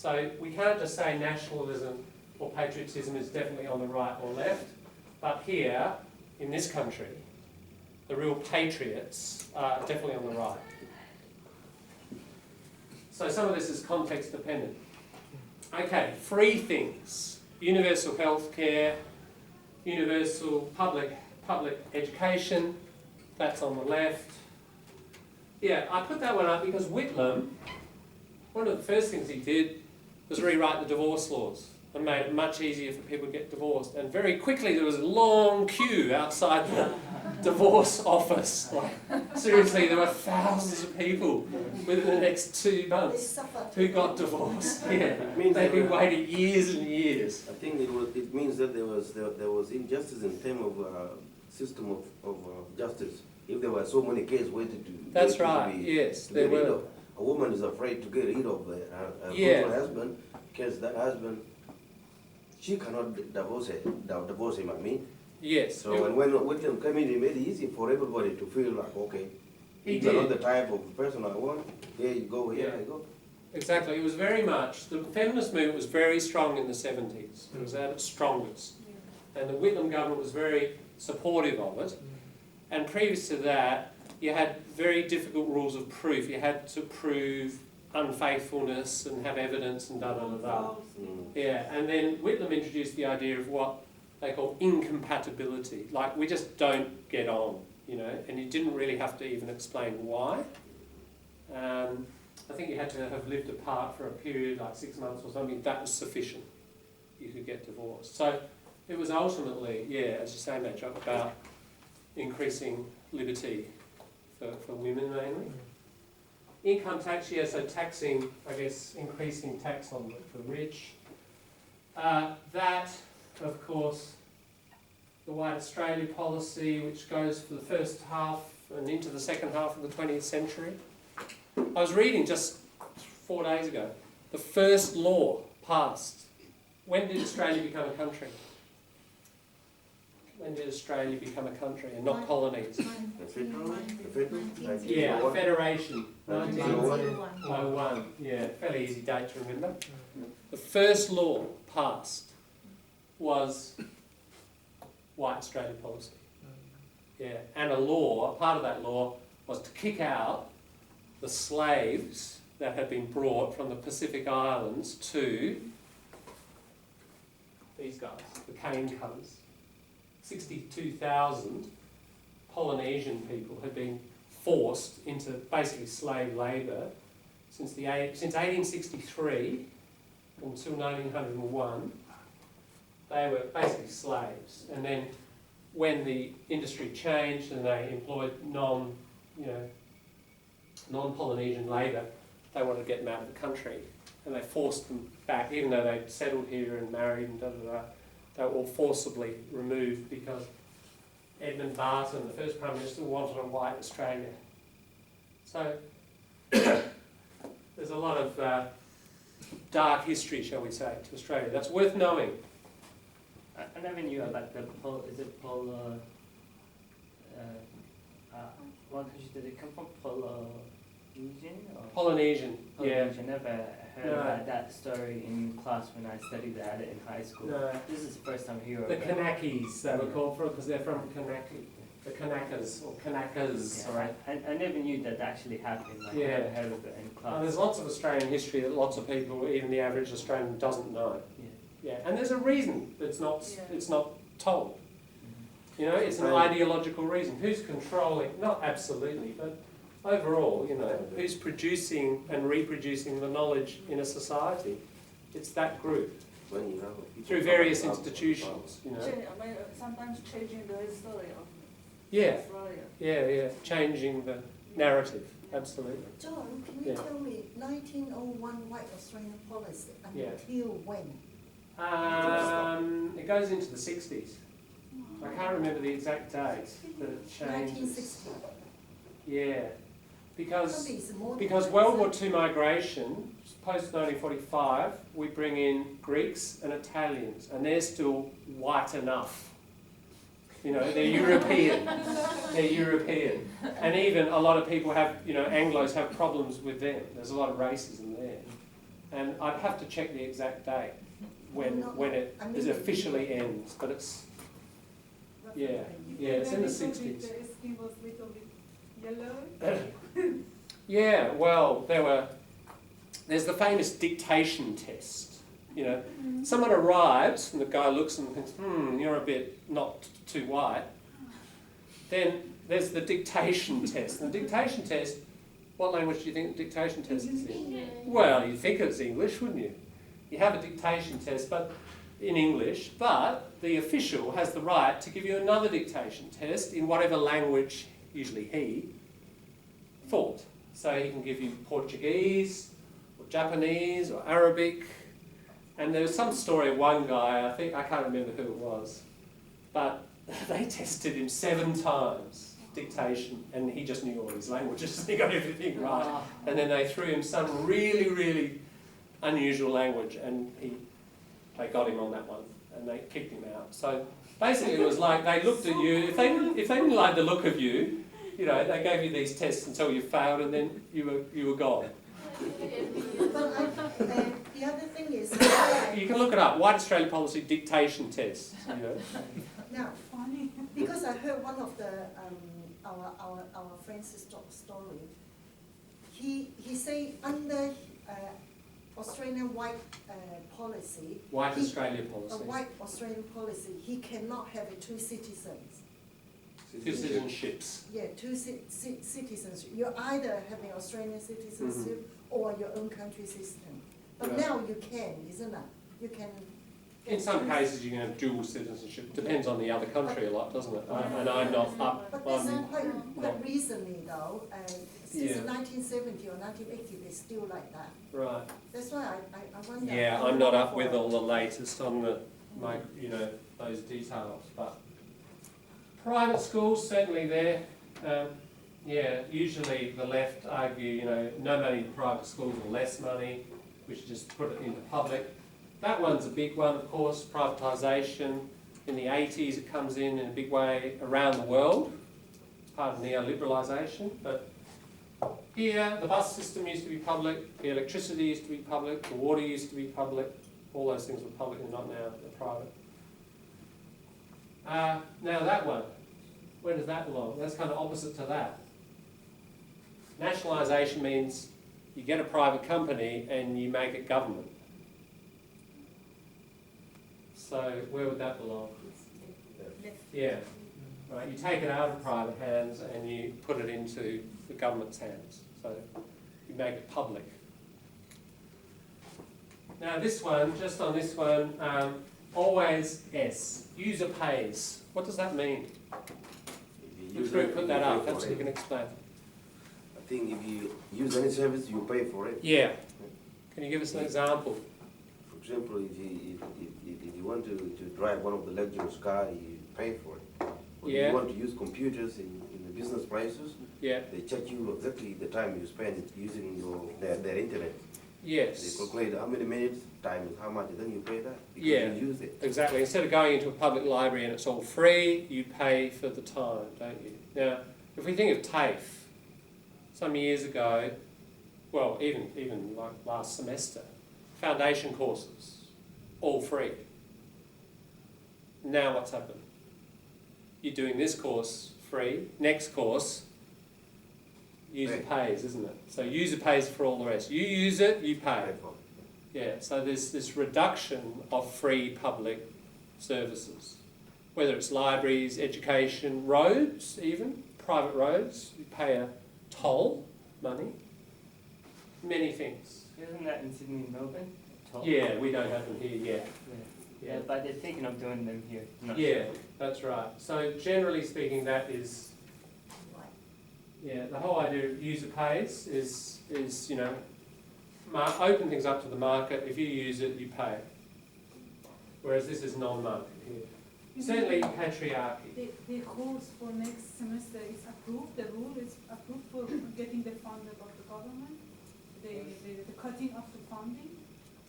So we can't just say nationalism or patriotism is definitely on the right or left, but here, in this country, the real patriots are definitely on the right. So some of this is context dependent. Okay, free things. Universal health care, universal public education, that's on the left. Yeah, I put that one up because Whitlam, one of the first things he did was rewrite the divorce laws and made it much easier for people to get divorced. And very quickly there was a long queue outside the divorce office. Like, seriously, there were thousands of people within the next 2 months who got divorced. Yeah, they'd been waiting years and years. I think it means that there was injustice in terms of system of justice. If there were so many cases waiting to... That's right, yes, there were. A woman is afraid to get rid of her husband, because that husband, she cannot divorce him, I mean. Yes. So when Whitlam came in, he made it easy for everybody to feel like, okay, you're not the type of person I want, here you go, here I go. Exactly, it was very much, the feminist movement was very strong in the 70s. It was at its strongest. And the Whitlam government was very supportive of it. And previous to that, you had very difficult rules of proof. You had to prove unfaithfulness and have evidence and da-da-da-da. Yeah, and then Whitlam introduced the idea of what they call incompatibility. Like, we just don't get on, you know, and you didn't really have to even explain why. I think you had to have lived apart for a period, like 6 months or something. That was sufficient. You could get divorced. So it was ultimately, yeah, as you say, Madge, about increasing liberty for women mainly. Income tax, yeah, so taxing, I guess, increasing tax on the rich. That, of course, the White Australia policy, which goes for the first half and into the second half of the 20th century. I was reading just 4 days ago, the first law passed. When did Australia become a country? When did Australia become a country and not colonies? The federal? Yeah, a federation. 1901. Yeah, fairly easy date to remember. The first law passed was White Australia policy. Yeah, and a part of that law was to kick out the slaves that had been brought from the Pacific Islands to these guys, the cane cutters. 62,000 Polynesian people had been forced into basically slave labour since 1863 until 1901. They were basically slaves, and then when the industry changed and they employed non-Polynesian labour, they wanted to get them out of the country, and they forced them back, even though they'd settled here and married and da-da-da. They were all forcibly removed because Edmund Barton, the first Prime Minister, wanted a white Australia. So there's a lot of dark history, shall we say, to Australia. That's worth knowing. I never knew about the what country did it come from? Polynesian? Polynesian, yeah. I never heard about that story in class when I studied at it in high school. No. This is the first time I hear The about Kanakis, they were called from, because they're from Kanaki. The Kanakas, or Kanakas, yeah, right? I never knew that actually happened. Like, Yeah. I never heard of it in class. There's lots of Australian history that lots of people, even the average Australian, doesn't know. Yeah, and there's a reason it's not told. You know, it's an ideological reason. Who's controlling? Not absolutely, but overall, you know, who's producing and reproducing the knowledge in a society? It's that group. Through various institutions, you know. Sometimes changing the history of Yeah, Australia. yeah, changing the narrative, absolutely. John, can you tell me 1901 White Australian policy until when? It goes into the 60s. I can't remember the exact date that it changes. 1960. Yeah, because more World War II migration, post 1945, we bring in Greeks and Italians, and they're still white enough. You know, they're European. They're European, and even a lot of people have, you know, Anglos have problems with them. There's a lot of racism there, and I'd have to check the exact date when it I mean, is officially ends, but it's, yeah, it's in the 60s. The skin was a little bit yellow. Yeah, well, there's the famous dictation test. You know, someone arrives and the guy looks and thinks, you're a bit not too white. Then there's the dictation test. And the dictation test, what language do you think the dictation test is in? Well, you'd think it's English, wouldn't you? You have a dictation test but in English, but the official has the right to give you another dictation test in whatever language, usually he, thought. So he can give you Portuguese, or Japanese, or Arabic. And there was some story of one guy, I can't remember who it was, but they tested him 7 times, dictation, and he just knew all his languages, and he got everything right. And then they threw him some really, really unusual language, and they got him on that one, and they kicked him out. So basically it was like they looked at you, if they didn't like the look of you, you know, they gave you these tests until you failed, and then you were gone. But the other thing is, You can look it up, White Australia Policy Dictation Test, you know. now, Funny. because I heard one of the our friend's story, he say under Australian white policy, White Australia Policy. a white Australian policy, he cannot have 2 citizens. Citizenships. Yeah, 2 citizens. You're either having Australian citizenship or your own country system. But Yeah. now you can, isn't it? You can. In some cases you can have dual citizenship. Depends on the other country a lot, doesn't it? And I'm not up. But this is quite recently though, since Yeah. 1970 or 1980, they're still like that. Right. That's why I wonder. Yeah, I'm not up with all the latest on those details. But private schools, certainly there. Usually the left argue, no money to private schools or less money. We should just put it into public. That one's a big one, of course, privatisation. In the 80s it comes in a big way around the world. It's part of neoliberalisation. But here, the bus system used to be public, the electricity used to be public, the water used to be public. All those things were public and not now, they're private. Now that one, where does that belong? That's kind of opposite to that. Nationalisation means you get a private company and you make it government. So where would that belong? Yeah, right. You take it out of private hands and you put it into the government's hands. So you make it public. Now this one, just on this one, always S. User pays. What does that mean? Let's put that up. That's what you can explain. I think if you use any service, you pay for it. Yeah. Can you give us an example? For example, if you want to drive one of the luxurious cars, you pay for it. Or Yeah. you want to use computers in the business places, Yeah. they check you exactly the time you spend using their internet. They Yes. calculate how many minutes, times how much, then you pay that because Yeah. you use it. Exactly. Instead of going into a public library and it's all free, you pay for the time, don't you? Now, if we think of TAFE, some years ago, well, even like last semester, foundation courses, all free. Now what's happened? You're doing this course free, next course, user pays, isn't it? So user pays for all the rest. You use it, you pay. Pay for it. Yeah, so there's this reduction of free public services, whether it's libraries, education, roads even, private roads, you pay a toll money, many things. Isn't that in Sydney and Melbourne? Toll? Yeah, we don't have them here yet. Yeah, but they're thinking of doing them here. Not Yeah, sure. that's right. So generally speaking, that is, Right. yeah, the whole idea of user pays is open things up to the market. If you use it, you pay. Whereas this is non-market here. Certainly patriarchy. The course for next semester is approved, the rule is approved for getting the funding of the government, the cutting of the funding.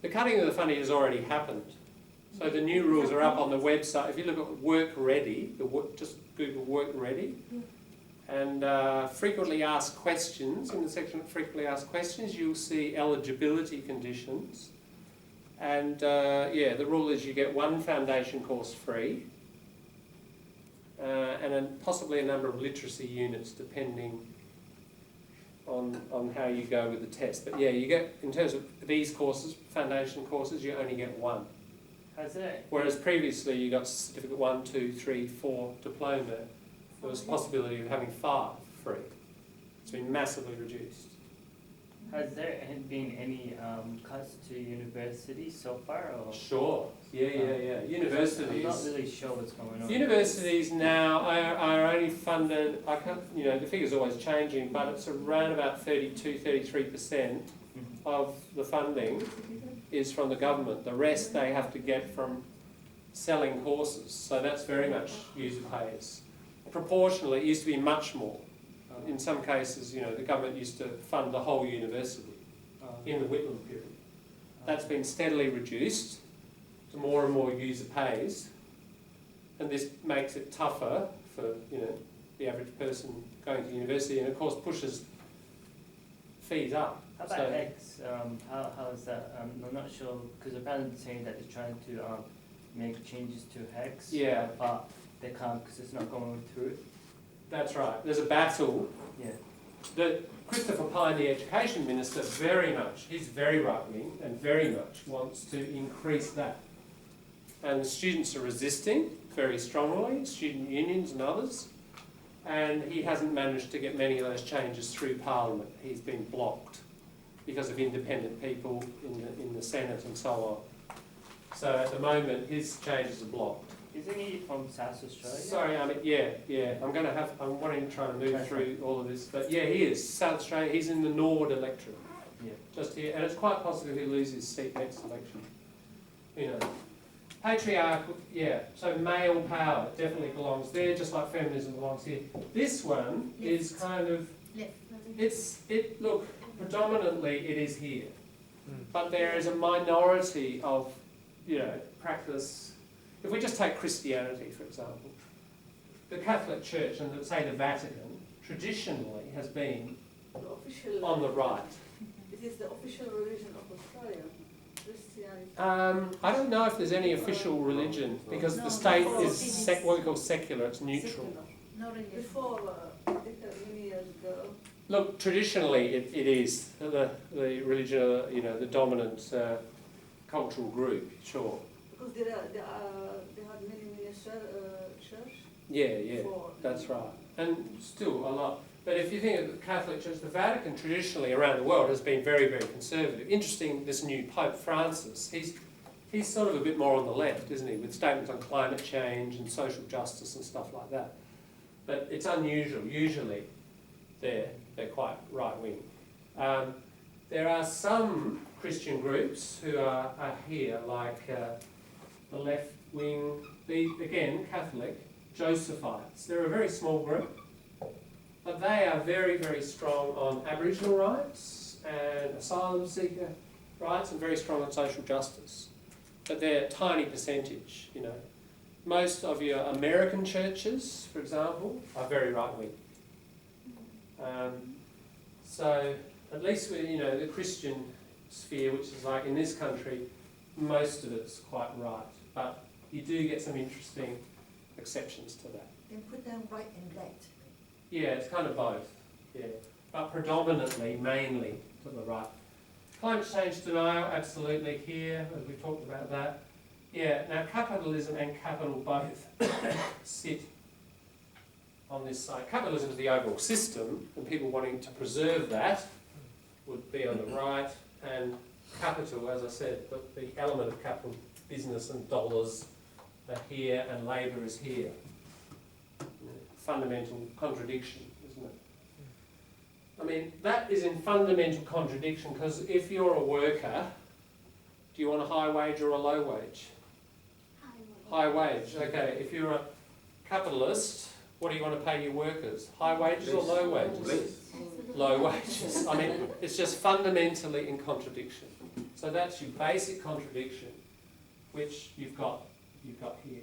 The cutting of the funding has already happened. So the new rules are up on the website. If you look at Work Ready, just Google Work Ready, And frequently asked questions, in the section of frequently asked questions, you'll see eligibility conditions. And yeah, the rule is you get one foundation course free, and possibly a number of literacy units depending on how you go with the test. But yeah, you get, in terms of these courses, foundation courses, you only get one. Has it? Whereas previously you got certificate 1, 2, 3, 4 diploma. There was a possibility of having 5 free. It's been massively reduced. Has there been any cuts to universities so far? Or? Sure. Yeah. Universities. I'm not really sure what's going on. Universities now are only funded, I can't, you know, the figure's always changing, but it's around about 33% of the funding is from the government. The rest they have to get from selling courses. So that's very much user pays. Proportionally, it used to be much more. In some cases, you know, the government used to fund the whole university in the Whitlam period. That's been steadily reduced to more and more user pays, and this makes it tougher for, you know, the average person going to university, and of course pushes fees up. How about X? How is that? I'm not sure, because apparently they're saying that they're trying to make changes to Hex, Yeah. but they can't because it's not going through. That's right. There's a battle. Yeah. Christopher Pyne, the Education Minister, he's very right-wing and very much wants to increase that. And the students are resisting very strongly, student unions and others, and he hasn't managed to get many of those changes through Parliament. He's been blocked because of independent people in the Senate and so on. So at the moment, his changes are blocked. Isn't he from South Australia? Sorry, yeah. I'm wanting to try and move through all of this, but yeah, he is South Australia. He's in the Nord electorate, just here, and it's quite possible he'll lose his seat next election. You know, patriarchal, so male power definitely belongs there, just like feminism belongs here. This one is kind of look, predominantly it is here, but there is a minority of, you know, practice. If we just take Christianity, for example, the Catholic Church and, say, the Vatican, traditionally has been on the right. It is the official religion of Australia, Christianity. I don't know if there's any official religion, because the state is what we call secular, it's neutral. Not really. Before, many years ago. Look, traditionally it is the religion, you know, the dominant cultural group, sure. Because they had many church. Yeah, that's right. And still a lot. But if you think of the Catholic Church, the Vatican traditionally around the world has been very, very conservative. Interesting, this new Pope Francis, he's sort of a bit more on the left, isn't he, with statements on climate change and social justice and stuff like that. But it's unusual. Usually they're quite right-wing. There are some Christian groups who are here, like the left-wing, again, Catholic, Josephites. They're a very small group, but they are very, very strong on Aboriginal rights and asylum seeker rights, and very strong on social justice. But they're a tiny percentage, you know. Most of your American churches, for example, are very right-wing. So at least with, you know, the Christian sphere, which is like in this country, most of it's quite right. But you do get some interesting exceptions to that. Then put down right and left. Yeah, it's kind of both. Yeah, but predominantly, mainly to the right. Climate change denial, absolutely here, as we talked about that. Yeah, now capitalism and capital both sit on this side. Capitalism is the overall system, and people wanting to preserve that would be on the right, and capital, as I said, but the element of capital, business and dollars are here, and labour is here. Fundamental contradiction, isn't it? I mean, that is in fundamental contradiction, because if you're a worker, do you want a high wage or a low wage? High wage, okay. If you're a capitalist, what do you want to pay your workers? High wages or low wages? Low wages. I mean, it's just fundamentally in contradiction. So that's your basic contradiction, which you've got here.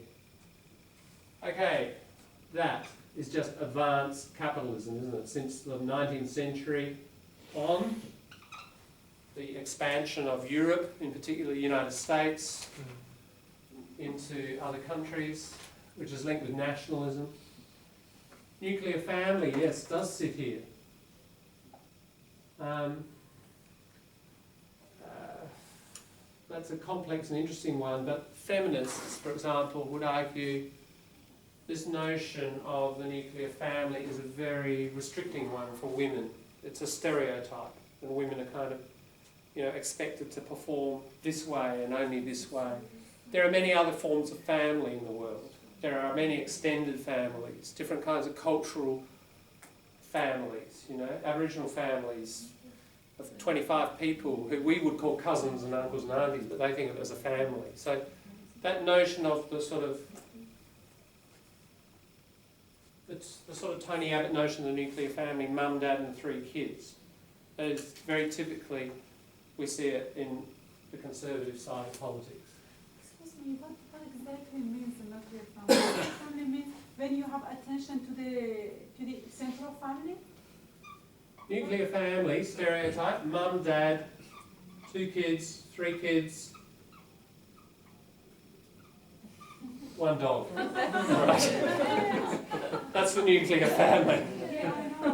Okay, that. is just advanced capitalism, isn't it? Since the 19th century on, the expansion of Europe, in particular the United States, into other countries, which is linked with nationalism. Nuclear family, yes, does sit here. That's a complex and interesting one, but feminists, for example, would argue this notion of the nuclear family is a very restricting one for women. It's a stereotype, and women are kind of, expected to perform this way and only this way. There are many other forms of family in the world. There are many extended families, different kinds of cultural families, Aboriginal families of 25 people who we would call cousins and uncles and aunties, but they think of it as a family. So that notion of the sort of Tony Abbott notion of the nuclear family, mum, dad and 3 kids, is very typically, we see it in the conservative side of politics. Excuse me, what exactly means the nuclear family? Nuclear family means when you have attention to the central family? Nuclear family, stereotype, mum, dad, 2 kids, 3 kids, 1 dog. Right. That's the nuclear family. Yeah, I know.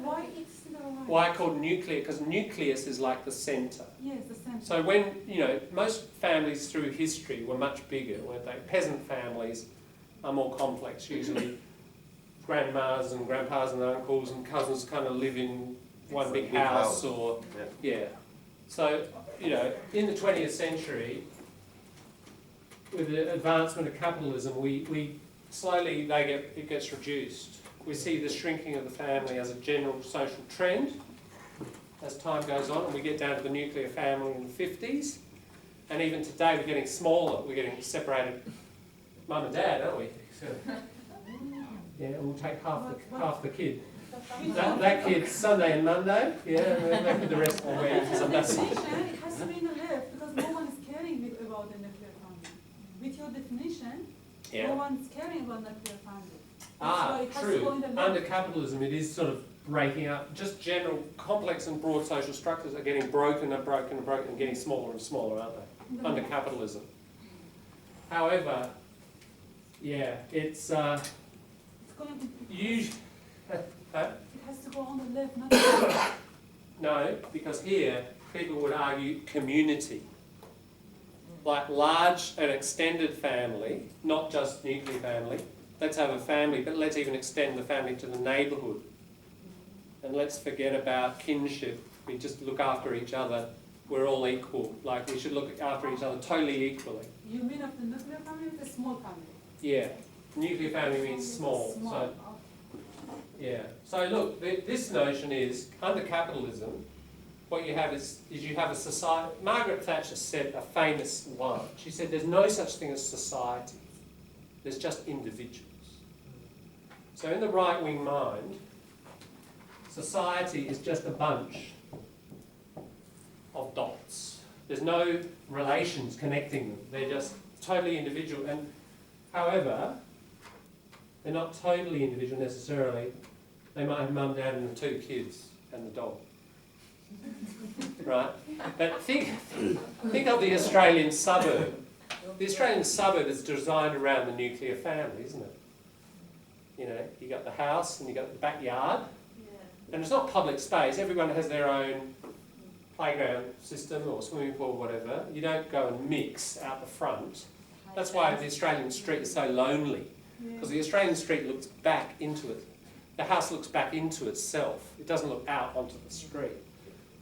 Why it's the right? Why called nuclear? Because nucleus is like the centre. Yes, the central. So when, most families through history were much bigger, weren't they? Peasant families are more complex, usually grandmas and grandpas and uncles and cousins kind of live in one big house or, yeah. So, in the 20th century, with the advancement of capitalism, we slowly, it gets reduced. We see the shrinking of the family as a general social trend as time goes on, and we get down to the nuclear family in the 50s. And even today, we're getting smaller. We're getting separated mum and dad, aren't we? So, yeah, we'll take half the kid. That kid's Sunday and Monday, yeah, and then the rest of the week. It has to be in the left because no one is caring about the nuclear family. With your definition, no one is caring about nuclear family. True. Under capitalism, it is sort of breaking up. Just general, complex and broad social structures are getting broken and broken and broken and getting smaller and smaller, aren't they? Under capitalism. However, yeah, it's going to usually. It has to go on the left, not the right. No, because here people would argue community. Like large and extended family, not just nuclear family. Let's have a family, but let's even extend the family to the neighbourhood. And let's forget about kinship. We just look after each other. We're all equal. Like we should look after each other totally equally. You mean of the nuclear family or the small family? Yeah. Nuclear family means small. So, yeah. So look, this notion is, under capitalism, what you have is you have a society. Margaret Thatcher said a famous one. She said there's no such thing as society. There's just individuals. So in the right-wing mind, society is just a bunch of dots. There's no relations connecting them. They're just totally individual. And however, they're not totally individual necessarily. They might have mum, dad and the 2 kids and the dog. Right? But think of the Australian suburb. The Australian suburb is designed around the nuclear family, isn't it? You got the house and you got the backyard. And it's not public space. Everyone has their own playground system or swimming pool or whatever. You don't go and mix out the front. That's why the Australian street is so lonely. Because the Australian street looks back into it. The house looks back into itself. It doesn't look out onto the street.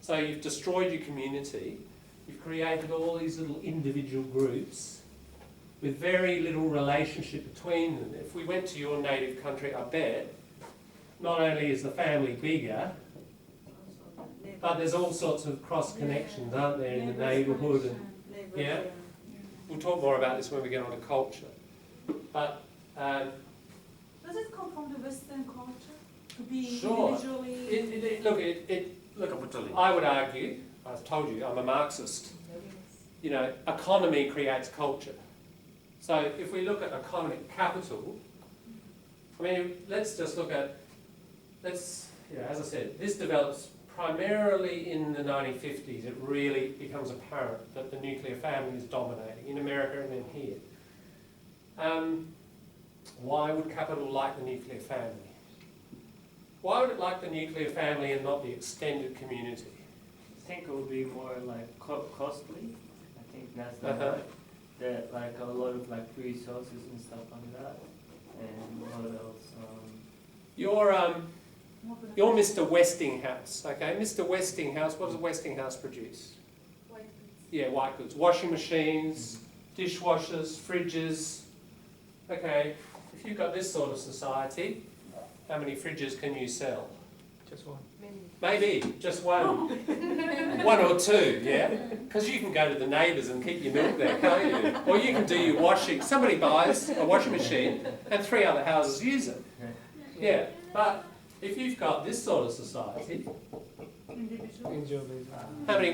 So you've destroyed your community. You've created all these little individual groups with very little relationship between them. If we went to your native country, I bet, not only is the family bigger, but there's all sorts of cross connections, aren't there, in the neighbourhood. And, yeah? We'll talk more about this when we get on to culture. But does it come from the Western culture to be sure. individually? Look, I would argue, I've told you, I'm a Marxist. Economy creates culture. So if we look at economic capital, I mean, let's just look at, as I said, this develops primarily in the 1950s. It really becomes apparent that the nuclear family is dominating in America and then here. Why would capital like the nuclear family? Why would it like the nuclear family and not the extended community? I think it would be more like costly. I think that's the Uh-huh. that like a lot of like resources and stuff like that. And what else? You're Mr. Westinghouse, okay? Mr. Westinghouse, what does Westinghouse produce? White goods. Yeah, white goods. Washing machines, dishwashers, fridges. Okay, if you've got this sort of society, how many fridges can you sell? Just one. Maybe, just one. One or two, yeah? Because you can go to the neighbours and keep your milk there, can't you? Or you can do your washing. Somebody buys a washing machine and 3 other houses use it. Yeah, but if you've got this sort of society, Individual. Individual. how many